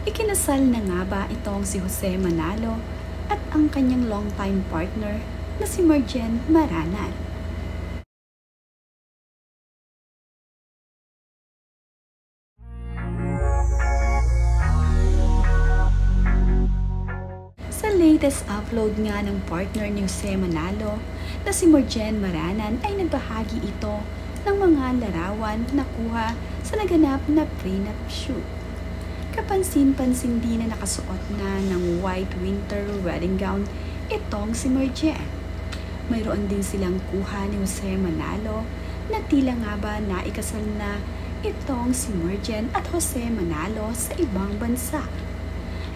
Ikinasal na nga ba itong si Jose Manalo at ang kanyang longtime partner na si Marjen Maranan. Sa latest upload nga ng partner ni Jose Manalo na si Marjen Maranan ay nagbahagi ito ng mga larawan na kuha sa naganap na prenup shoot. Kapansin-pansin din na nakasuot na ng white winter wedding gown itong si Marjen. Mayroon din silang kuha ni Jose Manalo na tila nga ba naikasal na itong si Marjen at Jose Manalo sa ibang bansa.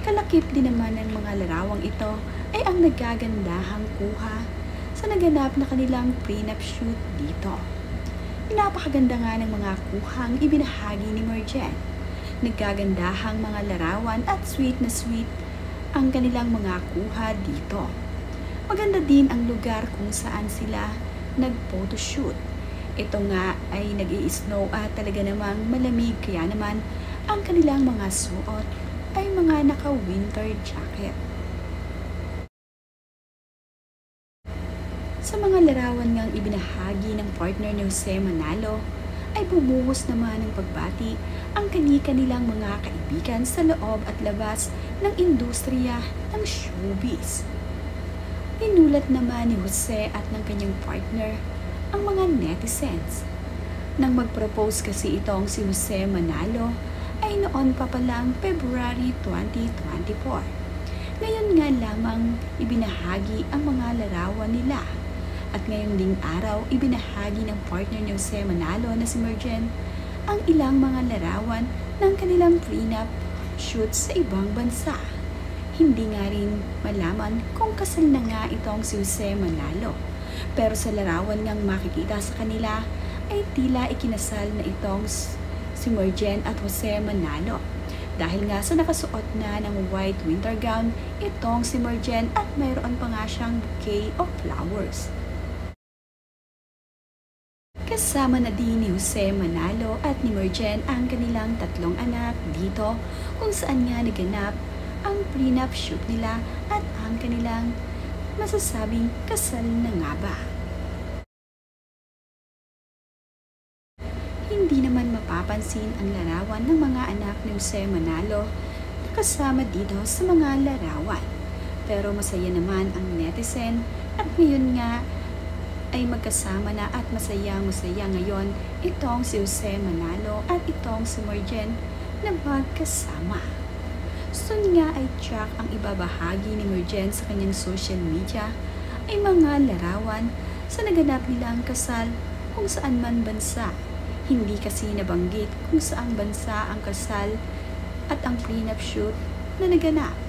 Kalakip din naman ng mga larawang ito ay ang nagagandahang kuha sa naganap na kanilang prenup shoot dito. Napakaganda nga ng mga kuhang ibinahagi ni Marjen. Nagagandahang mga larawan at sweet na sweet ang kanilang mga kuha dito. Maganda din ang lugar kung saan sila nag-photoshoot. Ito nga ay nag-i-snow at talaga namang malamig kaya naman ang kanilang mga suot ay mga naka-winter jacket. Sa mga larawan ngang ibinahagi ng partner ni Jose Manalo, ay bumuhos naman ng pagbati ang kani-kanilang mga kaibigan sa loob at labas ng industriya ng showbiz. Pinulat naman ni Jose at ng kanyang partner ang mga netizens. Nang mag-propose kasi itong si Jose Manalo ay noon pa palang February 2024. Ngayon nga lamang ibinahagi ang mga larawan nila. At ngayong ding araw, ibinahagi ng partner ni Jose Manalo na si Marjen ang ilang mga larawan ng kanilang prenup shoot sa ibang bansa. Hindi nga rin malaman kung kasal na nga itong si Jose Manalo. Pero sa larawan ngang makikita sa kanila ay tila ikinasal na itong si Marjen at Jose Manalo. Dahil nga sa nakasuot na ng white winter gown itong si Marjen at mayroon pa nga siyang bouquet of flowers. Kasama na din ni Jose Manalo at ni Marjen ang kanilang tatlong anak dito kung saan nga naganap ang prenup shoot nila at ang kanilang masasabing kasal na nga ba. Hindi naman mapapansin ang larawan ng mga anak ni Jose Manalo na kasama dito sa mga larawan. Pero masaya naman ang netizen at ngayon nga ay magkasama na at masaya ngayon itong si Jose Manalo at itong si Marjen na magkasama. Soon nga ay track ang ibabahagi ni Marjen sa kanyang social media ay mga larawan sa naganap nilang kasal kung saan man bansa. Hindi kasi nabanggit kung saang bansa ang kasal at ang prenup shoot na naganap.